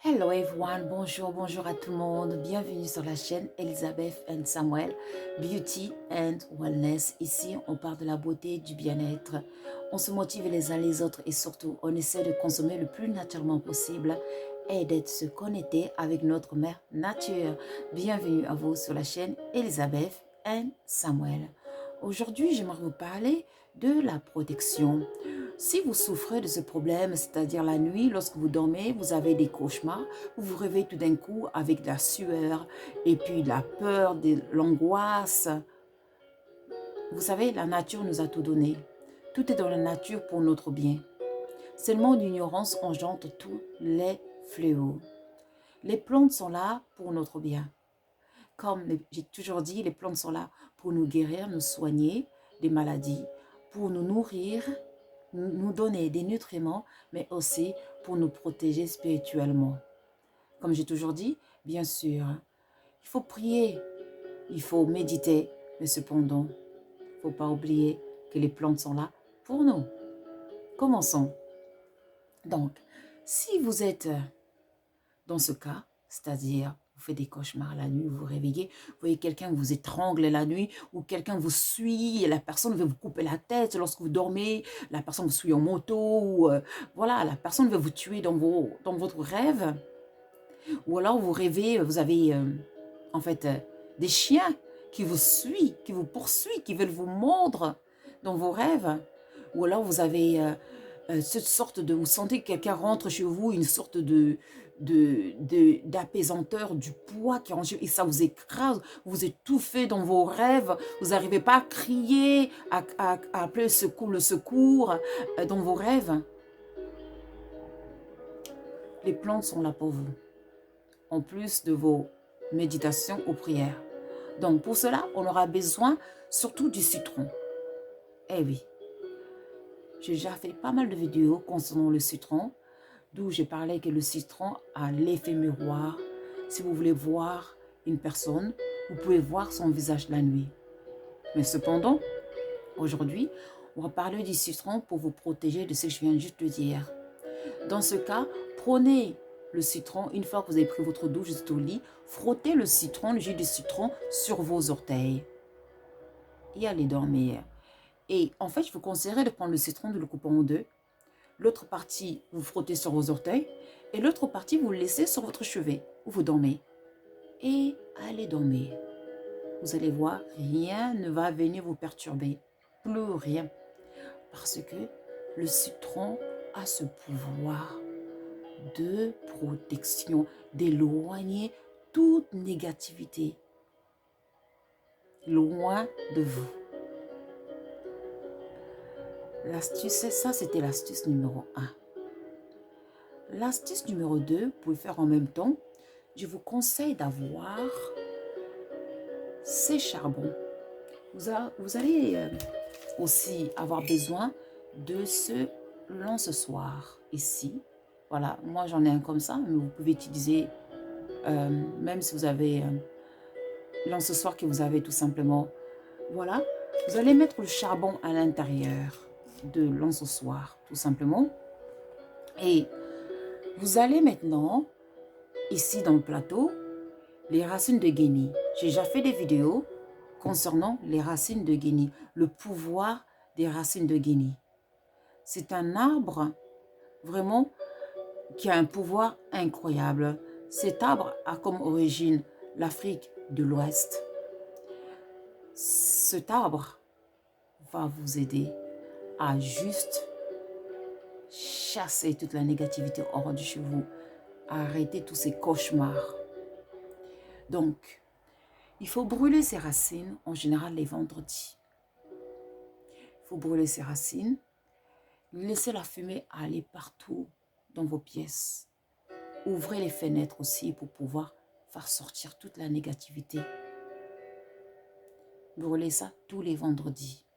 Hello everyone, bonjour à tout le monde. Bienvenue sur la chaîne Elisabeth and Samuel, Beauty and Wellness. Ici, on parle de la beauté, du bien-être. On se motive les uns les autres et surtout, on essaie de consommer le plus naturellement possible et d'être se connecter avec notre mère nature. Bienvenue à vous sur la chaîne Elisabeth and Samuel. Aujourd'hui, j'aimerais vous parler de la protection. Si vous souffrez de ce problème, c'est-à-dire la nuit, lorsque vous dormez, vous avez des cauchemars, vous vous réveillez tout d'un coup avec de la sueur et puis de la peur, de l'angoisse. Vous savez, la nature nous a tout donné. Tout est dans la nature pour notre bien. Seulement l'ignorance engendre tous les fléaux. Les plantes sont là pour notre bien. Comme j'ai toujours dit, les plantes sont là pour nous guérir, nous soigner des maladies, pour nous nourrir, nous donner des nutriments, mais aussi pour nous protéger spirituellement. Comme j'ai toujours dit, bien sûr, il faut prier, il faut méditer, mais cependant, il ne faut pas oublier que les plantes sont là pour nous. Commençons. Donc, si vous êtes dans ce cas, c'est-à-dire vous faites des cauchemars la nuit, vous vous réveillez, vous voyez quelqu'un vous étrangle la nuit ou quelqu'un vous suit et la personne veut vous couper la tête lorsque vous dormez, la personne vous suit en moto ou voilà, la personne veut vous tuer dans votre rêve ou alors vous rêvez, vous avez en fait des chiens qui vous suivent, qui vous poursuivent, qui veulent vous mordre dans vos rêves ou alors vous avez cette sorte de, vous sentez que quelqu'un rentre chez vous, une sorte d'apaisanteur du poids qui rentre chez vous, et ça vous écrase, vous étouffez dans vos rêves, vous n'arrivez pas à crier, à appeler le secours dans vos rêves. Les plantes sont là pour vous, en plus de vos méditations ou prières. Donc pour cela, on aura besoin surtout du citron. Eh oui, j'ai déjà fait pas mal de vidéos concernant le citron, d'où j'ai parlé que le citron a l'effet miroir. Si vous voulez voir une personne, vous pouvez voir son visage la nuit. Mais cependant, aujourd'hui, on va parler du citron pour vous protéger de ce que je viens juste de dire. Dans ce cas, prenez le citron, une fois que vous avez pris votre douche, vous êtes au lit, frottez le citron, le jus du citron sur vos orteils et allez dormir. Et en fait, je vous conseillerais de prendre le citron, de le couper en deux. L'autre partie, vous frottez sur vos orteils. Et l'autre partie, vous le laissez sur votre chevet où vous dormez. Et allez dormir. Vous allez voir, rien ne va venir vous perturber. Plus rien. Parce que le citron a ce pouvoir de protection, d'éloigner toute négativité loin de vous. L'astuce, ça c'était l'astuce numéro 1. L'astuce numéro 2, vous pouvez faire en même temps. Je vous conseille d'avoir ces charbons. Vous allez aussi avoir besoin de ce lance-soir ici. Voilà, moi j'en ai un comme ça, mais vous pouvez utiliser, même si vous avez lance-soir que vous avez tout simplement. Voilà, vous allez mettre le charbon à l'intérieur de l'encensoir, tout simplement. Et vous allez maintenant, ici dans le plateau, les racines de guenille. J'ai déjà fait des vidéos concernant les racines de guenille, le pouvoir des racines de guenille. C'est un arbre vraiment qui a un pouvoir incroyable. Cet arbre a comme origine l'Afrique de l'Ouest. Cet arbre va vous aider à juste chasser toute la négativité hors de chez vous, à arrêter tous ces cauchemars. Donc, il faut brûler ses racines, en général les vendredis. Il faut brûler ses racines, laisser la fumée aller partout dans vos pièces. Ouvrez les fenêtres aussi pour pouvoir faire sortir toute la négativité. Brûlez ça tous les vendredis,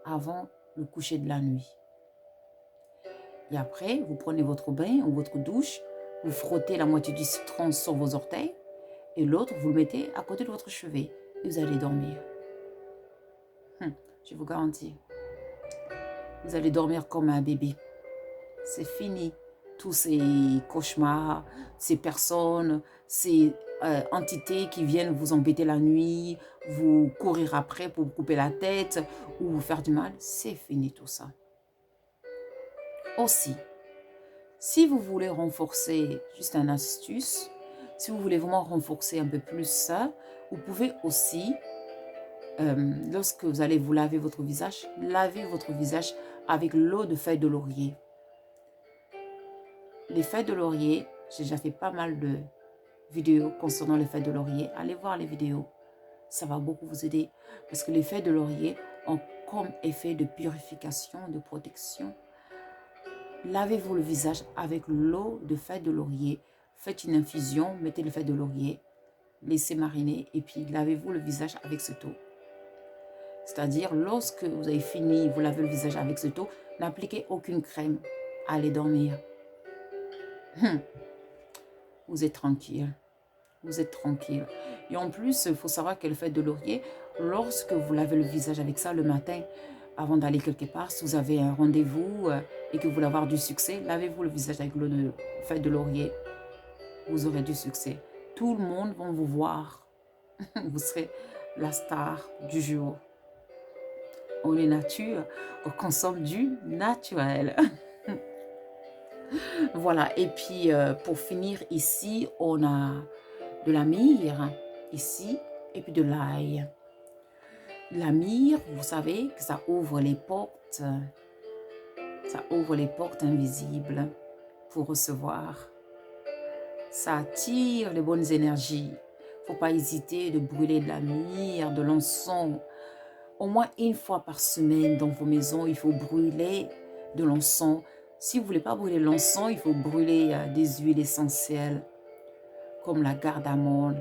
avant le coucher de la nuit. Et après, vous prenez votre bain ou votre douche, vous frottez la moitié du citron sur vos orteils et l'autre, vous le mettez à côté de votre chevet et vous allez dormir. Je vous garantis, vous allez dormir comme un bébé. C'est fini. tous ces cauchemars, ces personnes, ces entités qui viennent vous embêter la nuit, vous courir après pour vous couper la tête ou vous faire du mal, c'est fini tout ça. Aussi, si vous voulez renforcer, juste une astuce, si vous voulez vraiment renforcer un peu plus ça, vous pouvez aussi, lorsque vous allez vous laver votre visage, lavez votre visage avec l'eau de feuilles de laurier. Les feuilles de laurier, j'ai déjà fait pas mal de vidéos concernant les feuilles de laurier. Allez voir les vidéos, ça va beaucoup vous aider parce que les feuilles de laurier ont comme effet de purification, de protection. Lavez-vous le visage avec l'eau de feuilles de laurier. Faites une infusion, mettez les feuilles de laurier, laissez mariner et puis lavez-vous le visage avec cette eau. C'est-à-dire, lorsque vous avez fini, vous lavez le visage avec cette eau, n'appliquez aucune crème. Allez dormir. Vous êtes tranquille. Vous êtes tranquille. Et en plus, il faut savoir que le feuille de laurier, lorsque vous lavez le visage avec ça le matin, avant d'aller quelque part, si vous avez un rendez-vous et que vous voulez avoir du succès, lavez-vous le visage avec l'eau de feuille de laurier. Vous aurez du succès. Tout le monde va vous voir. Vous serez la star du jour. On est nature, on consomme du naturel. Voilà, et puis pour finir ici, on a de la myrrhe, ici, et puis de l'ail. La myrrhe, vous savez que ça ouvre les portes invisibles pour recevoir. Ça attire les bonnes énergies. Faut pas hésiter de brûler de la myrrhe, de l'encens. Au moins une fois par semaine dans vos maisons, il faut brûler de l'encens. Si vous ne voulez pas brûler l'encens, il faut brûler des huiles essentielles comme la cardamome,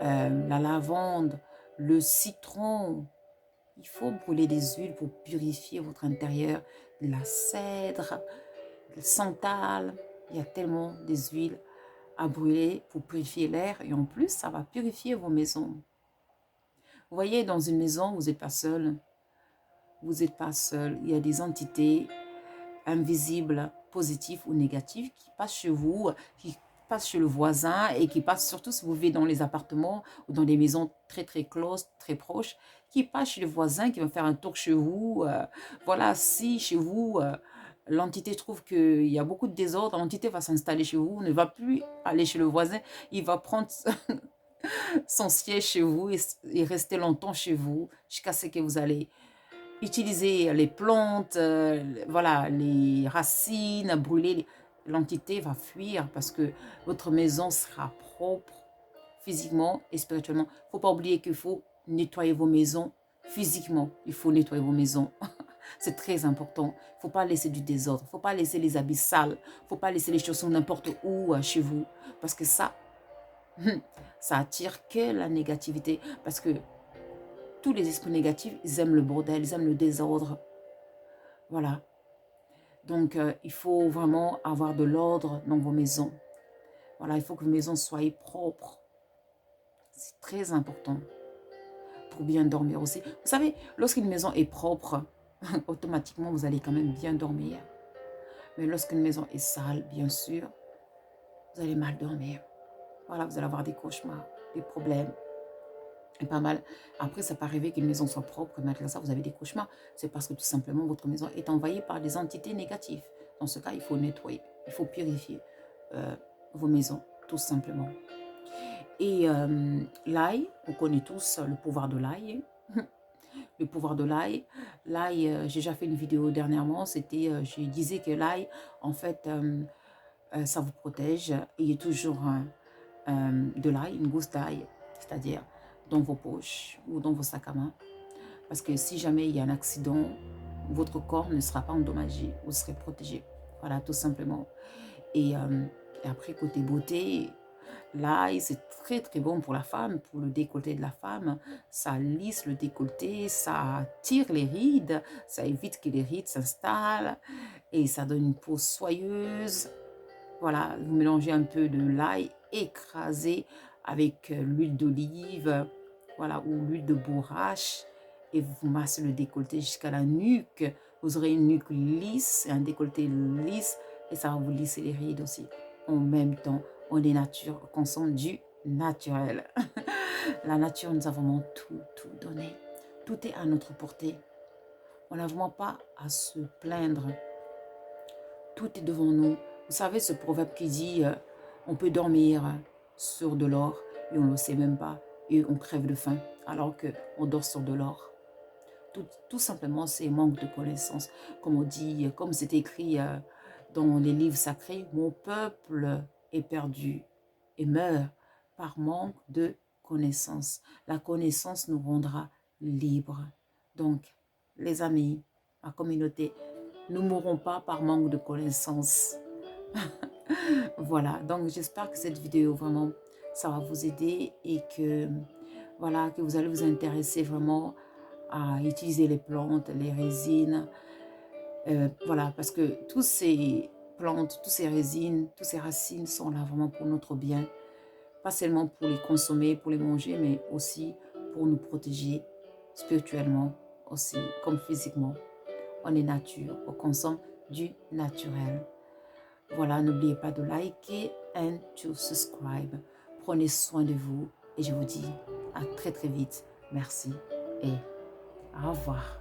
la lavande, le citron. Il faut brûler des huiles pour purifier votre intérieur. De la cèdre, le santal. Il y a tellement des huiles à brûler pour purifier l'air. Et en plus, ça va purifier vos maisons. Vous voyez, dans une maison, vous n'êtes pas seul. Vous n'êtes pas seul. Il y a des entités invisibles, positives ou négatives qui passent chez vous, qui passent chez le voisin et qui passent surtout si vous vivez dans les appartements ou dans des maisons très très closes, très proches, qui passent chez le voisin, qui vont faire un tour chez vous. Voilà, si chez vous, l'entité trouve qu'il y a beaucoup de désordre, l'entité va s'installer chez vous, ne va plus aller chez le voisin, il va prendre son siège chez vous et rester longtemps chez vous jusqu'à ce que vous allez utiliser les plantes, voilà, les racines, brûler. L'entité va fuir parce que votre maison sera propre physiquement et spirituellement. Il ne faut pas oublier qu'il faut nettoyer vos maisons physiquement. Il faut nettoyer vos maisons. C'est très important. Il ne faut pas laisser du désordre. Il ne faut pas laisser les habits sales. Il ne faut pas laisser les chaussons n'importe où chez vous. Parce que ça attire que la négativité. Parce que tous les esprits négatifs, ils aiment le bordel, ils aiment le désordre. Voilà. Donc, il faut vraiment avoir de l'ordre dans vos maisons. Voilà, il faut que vos maisons soient propres. C'est très important pour bien dormir aussi. Vous savez, lorsqu'une maison est propre, automatiquement, vous allez quand même bien dormir. Mais lorsqu'une maison est sale, bien sûr, vous allez mal dormir. Voilà, vous allez avoir des cauchemars, des problèmes. Et pas mal. Après, ça peut arriver qu'une maison soit propre, que malgré ça, vous avez des cauchemars. C'est parce que tout simplement, votre maison est envahie par des entités négatives. Dans ce cas, il faut nettoyer, il faut purifier vos maisons, tout simplement. Et l'ail, on connaît tous le pouvoir de l'ail. Le pouvoir de l'ail. L'ail, j'ai déjà fait une vidéo dernièrement, je disais que l'ail, en fait, ça vous protège. Il y a toujours de l'ail, une gousse d'ail, c'est-à-dire dans vos poches ou dans vos sacs à main. Parce que si jamais il y a un accident, votre corps ne sera pas endommagé, vous serez protégé. Voilà, tout simplement. Et après, côté beauté, l'ail, c'est très très bon pour la femme, pour le décolleté de la femme. Ça lisse le décolleté, ça tire les rides, ça évite que les rides s'installent et ça donne une peau soyeuse. Voilà, vous mélangez un peu de l'ail écrasé avec l'huile d'olive, voilà, ou l'huile de bourrache, et vous massez le décolleté jusqu'à la nuque. Vous aurez une nuque lisse, un décolleté lisse, et ça va vous lisser les rides aussi. En même temps, on est nature, on consomme du naturel. La nature nous a vraiment tout donné. Tout est à notre portée. On n'a vraiment pas à se plaindre. Tout est devant nous. Vous savez ce proverbe qui dit on peut dormir sur de l'or et on ne le sait même pas et on crève de faim alors qu'on dort sur de l'or. Tout simplement, c'est manque de connaissance. Comme on dit, comme c'est écrit dans les livres sacrés, mon peuple est perdu et meurt par manque de connaissance. La connaissance nous rendra libres. Donc, les amis, ma communauté, nous ne mourrons pas par manque de connaissance. Voilà, donc j'espère que cette vidéo, vraiment, ça va vous aider et que, voilà, que vous allez vous intéresser vraiment à utiliser les plantes, les résines. Voilà, parce que tous ces plantes, toutes ces résines, toutes ces racines sont là vraiment pour notre bien. Pas seulement pour les consommer, pour les manger, mais aussi pour nous protéger spirituellement, aussi comme physiquement. On est nature, on consomme du naturel. Voilà, n'oubliez pas de liker and to subscribe. Prenez soin de vous et je vous dis à très vite. Merci et au revoir.